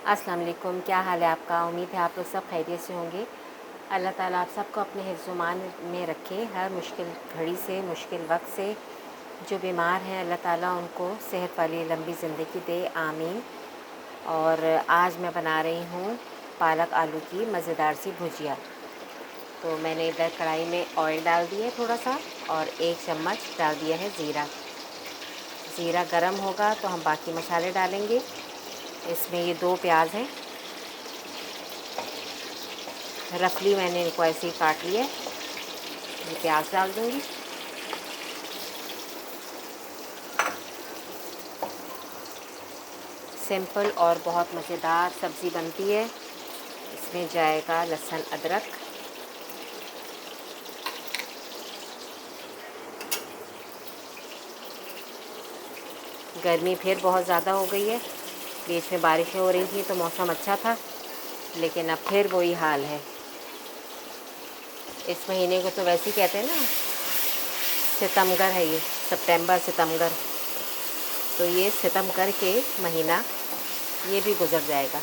अस्सलाम वालेकुम। क्या हाल है आपका? उम्मीद है आप लोग सब खैरियत से होंगे। अल्लाह ताला आप सबको अपने हिफ्ज़-ओ-मान में रखे। हर मुश्किल घड़ी से, मुश्किल वक्त से जो बीमार हैं अल्लाह ताला उनको सेहत वाली लंबी ज़िंदगी दे, आमीन। और आज मैं बना रही हूँ पालक आलू की मज़ेदार सी भुजिया। तो मैंने इधर कढ़ाई में ऑयल डाल दिया थोड़ा सा और 1 चम्मच डाल दिया है ज़ीरा। ज़ीरा गरम होगा तो हम बाकी मसाले डालेंगे। इसमें ये 2 प्याज हैं, रफली मैंने इनको ऐसे ही काट लिया। ये प्याज डाल दूँगी। सिंपल और बहुत मज़ेदार सब्ज़ी बनती है। इसमें जाएगा लहसुन अदरक, गर्मी फिर बहुत ज़्यादा हो गई है। बीच में बारिशें हो रही थी तो मौसम अच्छा था, लेकिन अब फिर वही हाल है। इस महीने को तो वैसे ही कहते हैं ना, सितमगर है ये, सितंबर सितमगर। तो ये सितमगर के महीना ये भी गुज़र जाएगा।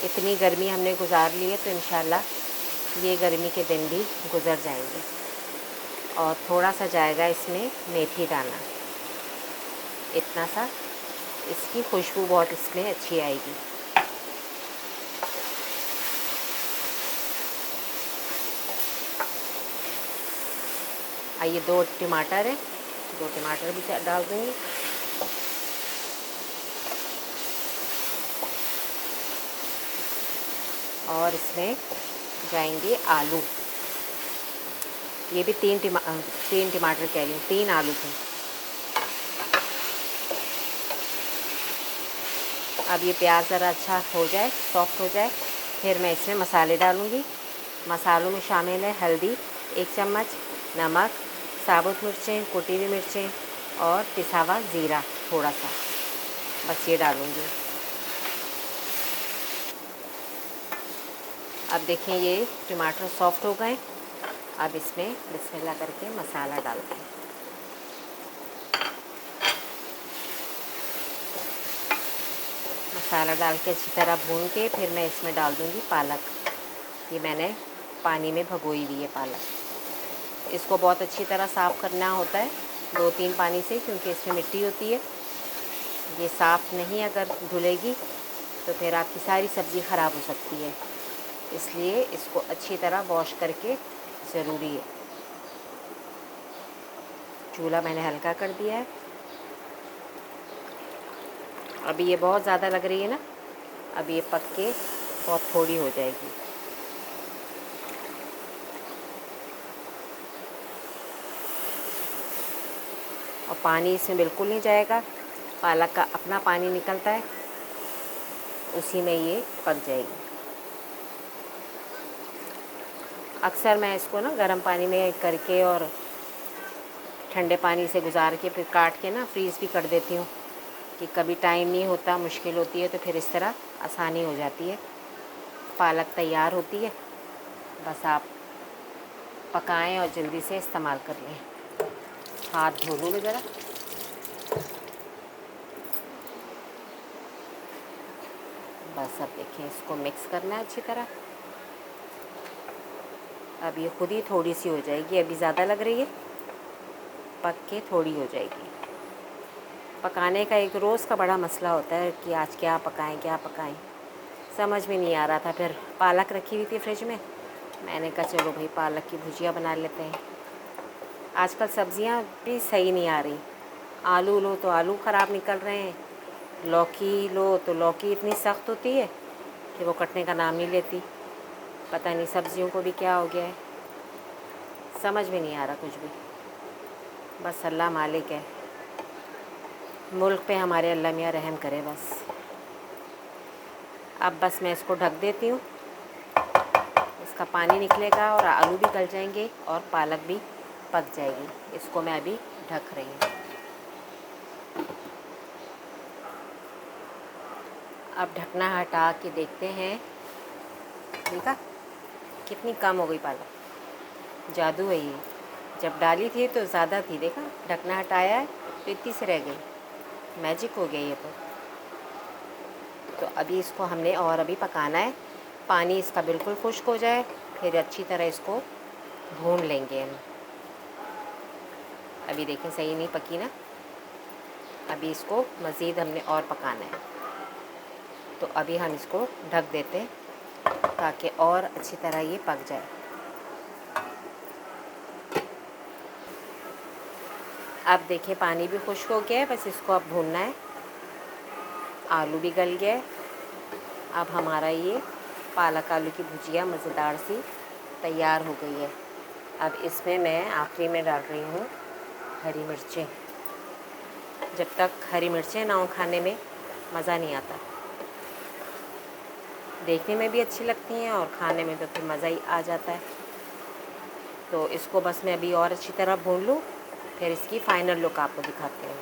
इतनी गर्मी हमने गुजार ली है तो इंशाल्लाह ये गर्मी के दिन भी गुज़र जाएंगे। और थोड़ा सा जाएगा इसमें मेथी दाना, इतना सा। इसकी खुशबू बहुत इसमें अच्छी आएगी। ये 2 टमाटर है, 2 टमाटर भी डाल दूँगी। और इसमें जाएंगे आलू। ये भी 3 टमाटर कह रही हूँ, 3 आलू थे। अब ये प्याज ज़रा अच्छा हो जाए, सॉफ्ट हो जाए, फिर मैं इसमें मसाले डालूँगी। मसालों में शामिल है हल्दी 1 चम्मच, नमक, साबुत मिर्चें, कुटी हुई मिर्चें और पिसा हुआ ज़ीरा थोड़ा सा, बस ये डालूँगी। अब देखें ये टमाटर सॉफ्ट हो गए। अब इसमें बिस्मिल्लाह करके मसाला डालते हैं। मसाला डाल के अच्छी तरह भून के फिर मैं इसमें डाल दूँगी पालक। ये मैंने पानी में भगोई हुई है पालक। इसको बहुत अच्छी तरह साफ़ करना होता है 2-3 पानी से, क्योंकि इसमें मिट्टी होती है। ये साफ़ नहीं अगर धुलेगी तो फिर आपकी सारी सब्ज़ी ख़राब हो सकती है। इसलिए इसको अच्छी तरह वॉश करके ज़रूरी है। चूल्हा मैंने हल्का कर दिया है। अभी ये बहुत ज़्यादा लग रही है ना, अब ये पक के बहुत थोड़ी हो जाएगी। और पानी इसमें बिल्कुल नहीं जाएगा, पालक का अपना पानी निकलता है, उसी में ये पक जाएगी। अक्सर मैं इसको ना गर्म पानी में करके और ठंडे पानी से गुजार के फिर काट के ना फ्रीज़ भी कर देती हूँ, कि कभी टाइम नहीं होता, मुश्किल होती है, तो फिर इस तरह आसानी हो जाती है। पालक तैयार होती है, बस आप पकाएं और जल्दी से इस्तेमाल कर लें। हाथ धो लूँ मैं ज़रा। बस अब देखें, इसको मिक्स करना है अच्छी तरह। अब ये खुद ही थोड़ी सी हो जाएगी, अभी ज़्यादा लग रही है, पक के थोड़ी हो जाएगी। पकाने का एक रोज़ का बड़ा मसला होता है कि आज क्या पकाएं क्या पकाएं, समझ में नहीं आ रहा था। फिर पालक रखी हुई थी फ्रिज में, मैंने कहा चलो भाई पालक की भुजिया बना लेते हैं। आजकल सब्ज़ियाँ भी सही नहीं आ रही। आलू लो तो आलू ख़राब निकल रहे हैं, लौकी लो तो लौकी इतनी सख्त होती है कि वो कटने का नाम नहीं लेती। पता नहीं सब्ज़ियों को भी क्या हो गया है, समझ में नहीं आ रहा कुछ भी। बस अल्लाह मालिक है, मुल्क पे हमारे अल्लाह मियाँ रहम करे बस। अब बस मैं इसको ढक देती हूँ, इसका पानी निकलेगा और आलू भी गल जाएंगे और पालक भी पक जाएगी। इसको मैं अभी ढक रही हूँ। अब ढकना हटा के देखते हैं, देखा कितनी कम हो गई पालक। जादू है ये, जब डाली थी तो ज़्यादा थी, देखा ढकना हटाया है तो इतनी सी रह गई। मैजिक हो गया ये तो। तो अभी इसको हमने और अभी पकाना है, पानी इसका बिल्कुल खुश्क हो जाए, फिर अच्छी तरह इसको भून लेंगे हम। अभी देखें सही नहीं पकी ना, अभी इसको मज़ीद हमने और पकाना है। तो अभी हम इसको ढक देते हैं ताकि और अच्छी तरह ये पक जाए। अब देखिए पानी भी खुश्क हो गया है, बस इसको अब भूनना है। आलू भी गल गया है। अब हमारा ये पालक आलू की भुजिया मज़ेदार सी तैयार हो गई है। अब इसमें मैं आखिरी में डाल रही हूँ हरी मिर्चें। जब तक हरी मिर्चें ना हो खाने में मज़ा नहीं आता। देखने में भी अच्छी लगती हैं और खाने में तो फिर मज़ा ही आ जाता है। तो इसको बस मैं अभी और अच्छी तरह भून लूँ, फिर इसकी फ़ाइनल लुक आपको दिखाते हैं।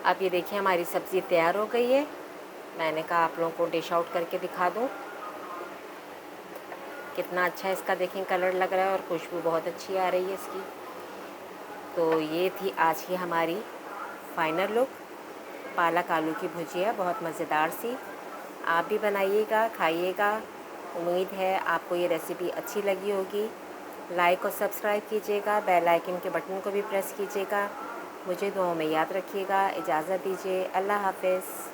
अब ये देखिए हमारी सब्ज़ी तैयार हो गई है। मैंने कहा आप लोगों को डिश आउट करके दिखा दूँ। कितना अच्छा इसका देखें कलर लग रहा है और खुशबू बहुत अच्छी आ रही है इसकी। तो ये थी आज की हमारी फ़ाइनल लुक, पालक आलू की भुजिया, बहुत मज़ेदार सी। आप भी बनाइएगा, खाइएगा। उम्मीद है आपको ये रेसिपी अच्छी लगी होगी। लाइक और सब्सक्राइब कीजिएगा, बेल आइकन के बटन को भी प्रेस कीजिएगा। मुझे दुआओं में याद रखिएगा। इजाज़त दीजिए। अल्लाह हाफ़िज़।